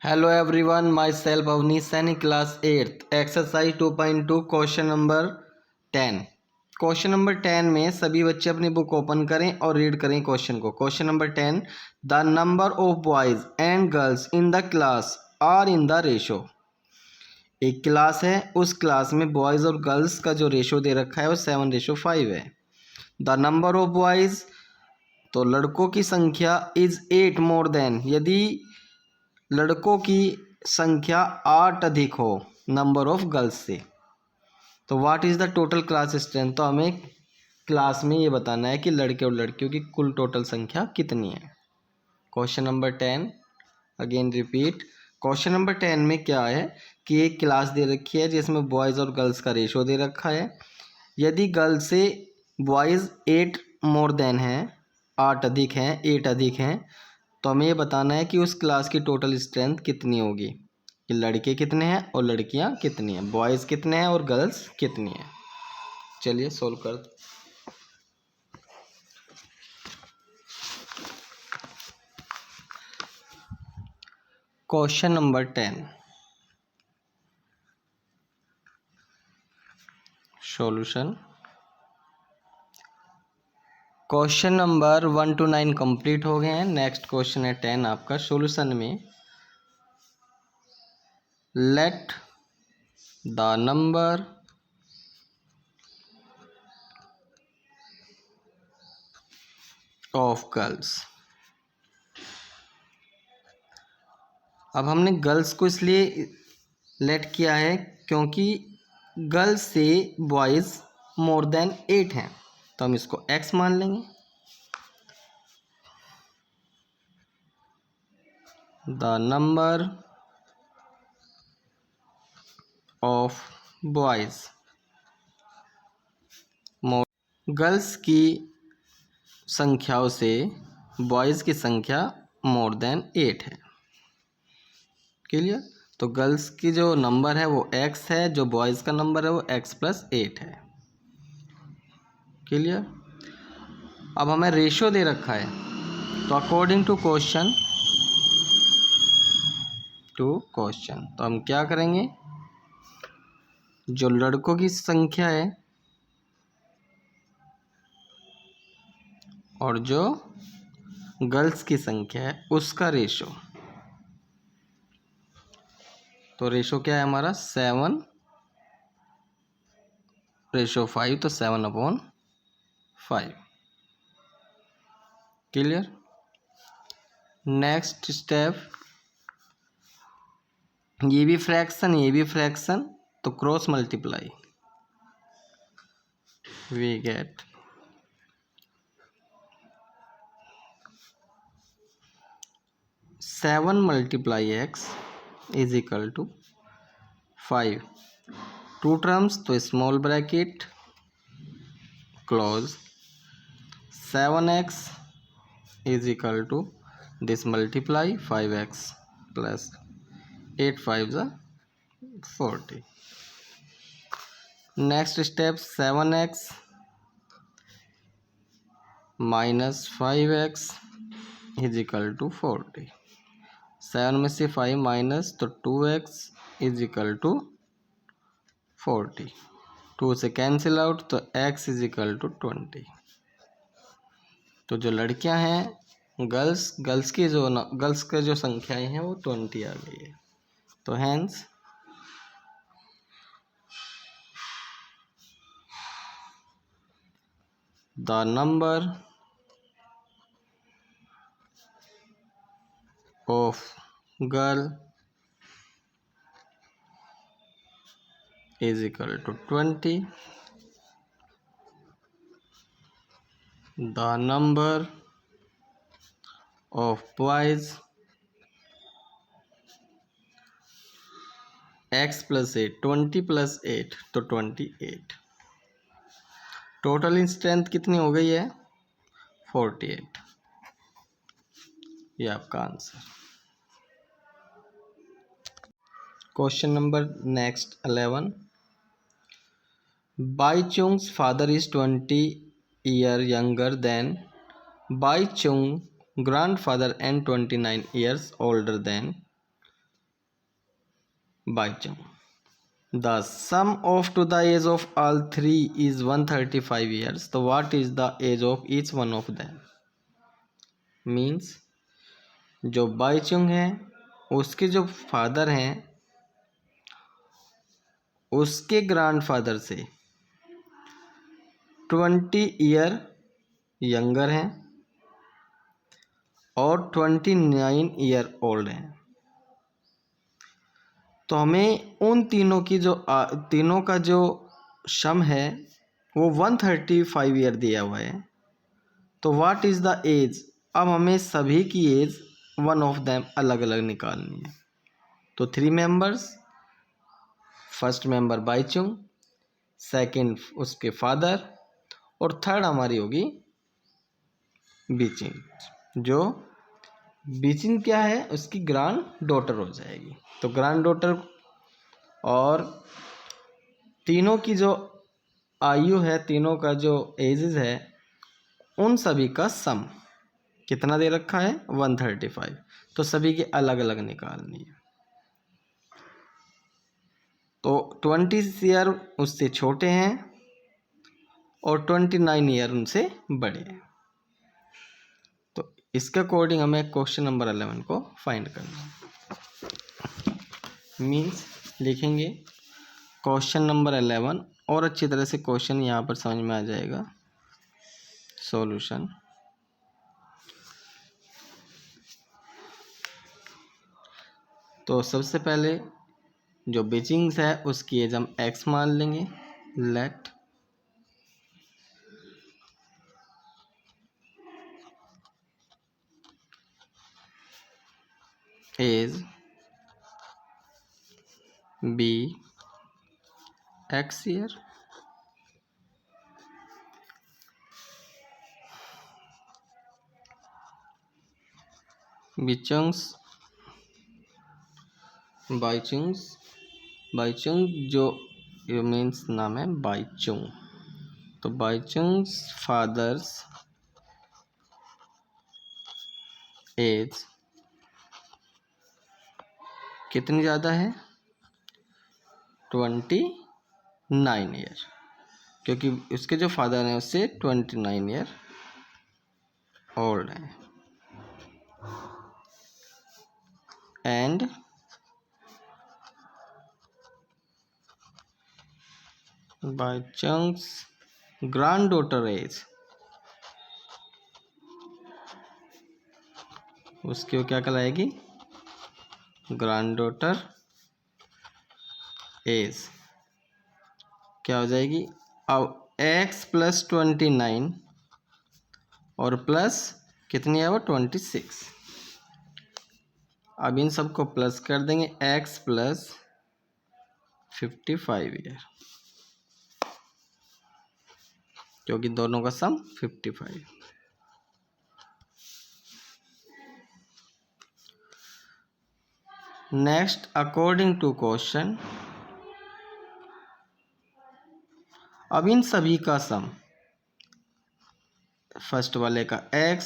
Hello everyone, myself Avni Saini, class 8th, exercise 2.2, question number 10। Question number 10 में सभी बच्चे अपनी बुक ओपन करें और रीड करें क्वेश्चन को। Question number 10, the number of boys and girls in the class are in the ratio. एक class है, उस क्लास में बॉयज़ और गर्ल्स का जो रेशो दे रखा है वो 7:5 है। द नंबर ऑफ बॉयज़, तो लड़कों की संख्या इज 8 मोर देन, यदि लड़कों की संख्या 8 अधिक हो नंबर ऑफ गर्ल्स से, तो what is the total class strength. तो हमें क्लास में ये बताना है कि लड़के और लड़कियों की कुल टोटल संख्या कितनी है। Question number 10 again repeat. Question number 10 में क्या है कि एक क्लास दे रखी है जिसमें बॉयज़ और गर्ल्स का रेशो दे रखा है। यदि गर्ल्स से बॉयज़ 8 मोर देन है, 8 अधिक हैं, 8 अधिक हैं, तो हमें ये बताना है कि उस क्लास की टोटल स्ट्रेंथ कितनी होगी, कि लड़के कितने हैं और लड़कियां कितनी हैं, बॉयज़ कितने हैं और गर्ल्स कितनी हैं। चलिए सोल्व कर। Question number 10 solution. Question number 1 to 9 complete हो गए हैं। नेक्स्ट क्वेश्चन है 10 आपका। सॉल्यूशन में let the number of girls. अब हमने गर्ल्स को इसलिए लेट किया है क्योंकि गर्ल्स से बॉयज़ मोर देन 8 हैं, तो हम इसको x मान लेंगे। The number of boys more, girls की संख्याओं से बॉयज़ की संख्या मोर देन 8 है। क्लियर। तो गर्ल्स की जो नंबर है वो x है, जो बॉयज़ का नंबर है वो x+8 है। क्लियर। अब हमें रेशो दे रखा है, तो अकॉर्डिंग टू क्वेश्चन तो हम क्या करेंगे, जो लड़कों की संख्या है और जो गर्ल्स की संख्या है उसका रेशो, तो रेशो क्या है हमारा 7:5, तो 7/5। क्लियर। नेक्स्ट स्टेप, ये भी फ्रैक्शन, तो cross multiply, we get 7 × x is equal to 5। Two terms तो small bracket close, 7x is equal to this multiply 5x plus 8 5 40। Next step 7x minus 5x is equal to 40। 7 में से 5 minus, तो 2x is equal to 40। 2 से cancel out, तो x is equal to 20। तो जो लड़कियां हैं गर्ल्स की जो संख्याएं हैं वो 20 आ गई है। तो hence the number of girl is equal to 20. The number of boys x plus 8, 20 plus 8 तो 28। टोटल स्ट्रेंथ कितनी हो गई है 48। ये आपका answer. Question number next 11। Bai Chung's father is 20 years younger than Bai Chung's grandfather and 29 years older than Bhaichung. The sum of to the age of all three is 135 years, तो what is the age of each one of them. Means जो बाइचुंग है उसके जो father हैं उसके grandfather से 20 year younger हैं और 29 ईयर ओल्ड हैं। तो हमें उन तीनों की जो तीनों का जो सम है वो 135 ईयर दिया हुआ है। तो व्हाट इज़ द एज, अब हमें सभी की एज वन ऑफ देम अलग अलग निकालनी है। तो 3 members, first member Bhaichung, second उसके फादर और थर्ड हमारी होगी बीचिंग। जो बीचिंग क्या है, उसकी ग्रैंड डॉटर हो जाएगी। तो ग्रैंड डॉटर और तीनों की जो आयु है, तीनों का जो एजेस है, उन सभी का सम कितना दे रखा है 135। तो सभी की अलग अलग निकालनी है। तो 20 ईयर उससे छोटे हैं और 29 ईयर उनसे बड़े हैं। तो इसके अकॉर्डिंग हमें क्वेश्चन नंबर 11 को फाइंड करना है। मीन्स लिखेंगे क्वेश्चन नंबर 11 और अच्छी तरह से क्वेश्चन यहाँ पर समझ में आ जाएगा। सॉल्यूशन, तो सबसे पहले जो बीचिंग्स है उसकी एज हम x मान लेंगे। Let age be x year, बाइचुंग जो ये मीन्स नाम है बाइचुंग। तो बाइचुंग्स फादर्स एज कितनी ज़्यादा है 29 ईयर, क्योंकि उसके जो फादर हैं उससे 29 ईयर ओल्ड हैं। And Bhaichung's grand daughter as, उसकी वो क्या कहलाएगी ग्रैंड डॉटर एज क्या हो जाएगी। अब x प्लस 29 और प्लस कितनी है वो 26। अब इन सबको प्लस कर देंगे, x प्लस 55 ईयर, क्योंकि दोनों का सम 55। नेक्स्ट, अकॉर्डिंग टू क्वेश्चन, अब इन सभी का सम फर्स्ट वाले का x,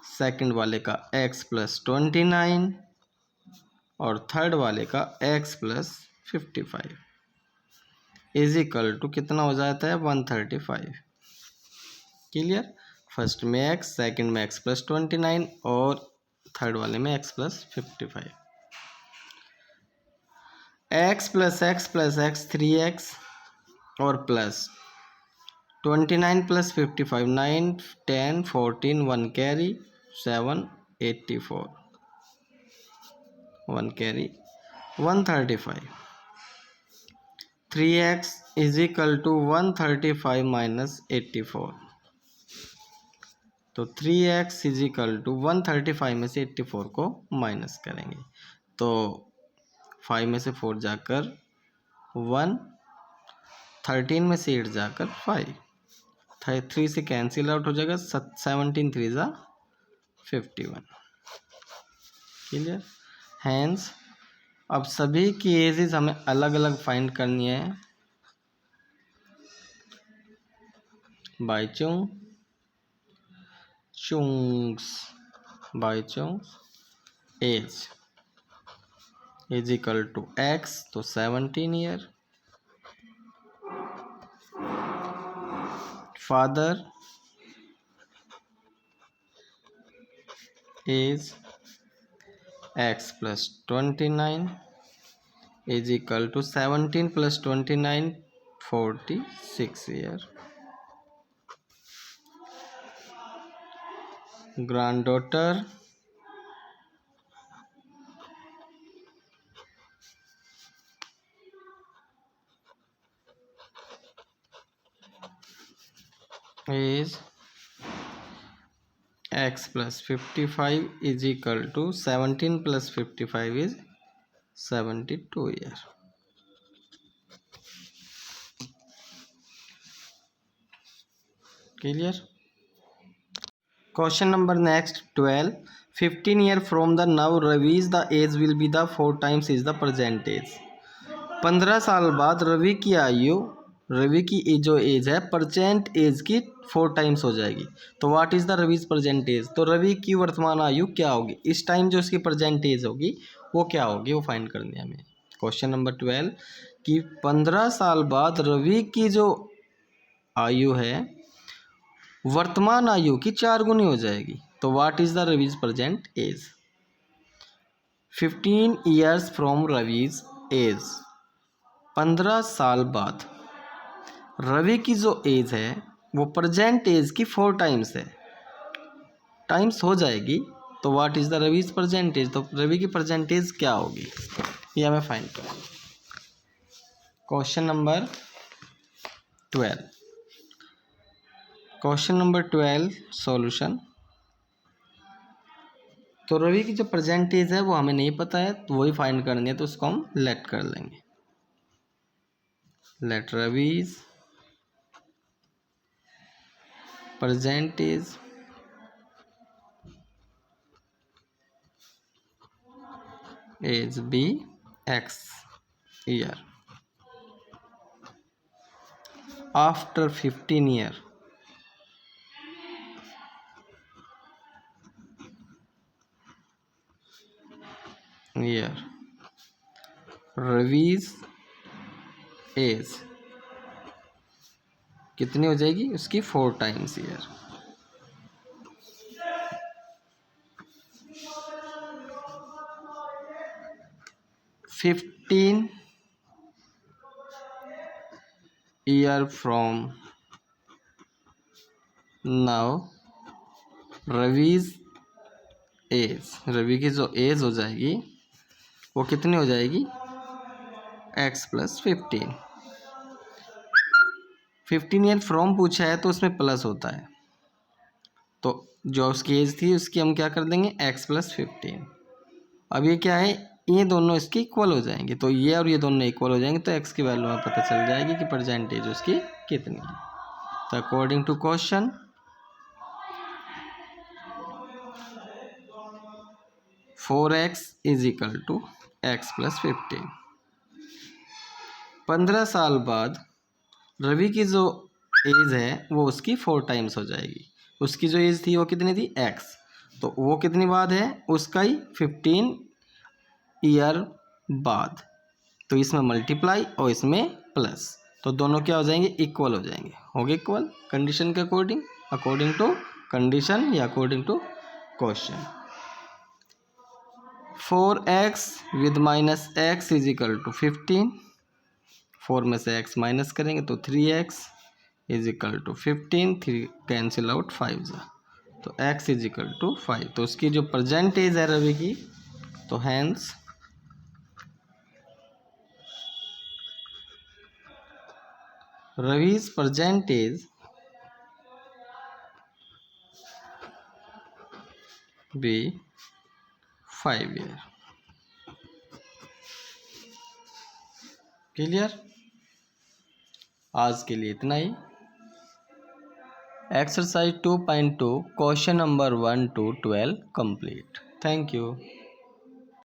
सेकंड वाले का x प्लस 29 और थर्ड वाले का x plus 55 is equal to कितना हो जाता है 135। क्लियर। फर्स्ट में x, सेकंड में x प्लस 29 और थर्ड वाले में x plus 55। x plus x 3x और plus 29 plus 55 9 10 14 1 carry 7 84 1 carry 135। 3x is equal to 135 minus 84। तो 3x इज इक्वल टू 135 में से 84 को माइनस करेंगे तो 5 में से 4 जाकर 1, 13 में से 8 जाकर 5, 3 से कैंसिल आउट हो जाएगा, 17 3 जा 51। क्लियर। हैंस अब सभी की एजेस हमें अलग अलग फाइंड करनी है। Bhaichung's age is equal to x, तो 17 year. Father is x plus 29 is equal to 17 plus 29 46 year. Granddaughter is x plus 55 is equal to 17 plus 55 is 72 year. Clear? Question number next 12. 15 year from the now Ravi's the age will be the 4 times is the present age. 15 साल बाद रवि की आयु, रवि की जो as है present as की 4 times हो जाएगी। तो what is the Ravi's present age, तो रवि की वर्तमान आयु क्या होगी, इस टाइम जो उसकी प्रजेंट एज होगी वो क्या होगी, वो फाइंड करनी है हमें। क्वेश्चन नंबर 12 कि 15 साल बाद रवि की जो आयु है वर्तमान आयु की 4 गुनी हो जाएगी। तो what is the Ravi's present age. 15 years from Ravi's age, 15 साल बाद रवि की जो एज है वो प्रेजेंट एज की 4 टाइम्स है, टाइम्स हो जाएगी। तो what is the Ravi's present age, तो रवि की प्रेजेंट एज क्या होगी ये हमें फाइंड करना है। Question number 12, question number 12 solution. तो रवि की जो प्रेजेंट एज है वो हमें नहीं पता है, तो वही फाइंड करनी है, तो उसको हम लेट कर लेंगे। Let Ravi's present is age be x year after 15 year Ravi's age कितनी हो जाएगी, उसकी 4 times year. $15 year from now Ravi's age, Ravi की जो एज हो जाएगी वो कितनी हो जाएगी, x प्लस 15। 15 ईयर फ्रॉम पूछा है तो उसमें प्लस होता है, तो जो उसकी एज थी उसकी हम क्या कर देंगे x प्लस 15। अब ये क्या है, ये दोनों इसके इक्वल हो जाएंगे, तो ये और ये दोनों इक्वल हो जाएंगे, तो x की वैल्यू हमें पता चल जाएगी कि परसेंटेज उसकी कितनी है। तो according to question 4x is equal to x plus 15। 15 साल बाद रवि की जो एज है वो उसकी 4 टाइम्स हो जाएगी। उसकी जो एज थी वो कितनी थी, x, तो वो कितनी बाद है, उसका ही 15 ईयर बाद, तो इसमें मल्टीप्लाई और इसमें प्लस, तो दोनों क्या हो जाएंगे, इक्वल हो जाएंगे, हो गए इक्वल कंडीशन के अकॉर्डिंग, अकॉर्डिंग टू कंडीशन या according to question. 4x with minus x is equal to 15, 4 में से x माइनस करेंगे तो 3x is equal to 15, 3 cancel out 5 जा, तो x इज इक्वल टू 5। तो उसकी जो प्रेजेंट एज है रवि की, तो hence Ravi's present age be 5 year। Clear, आज के लिए इतना ही। Exercise 2.2 question number 1 to 12 complete. Thank you.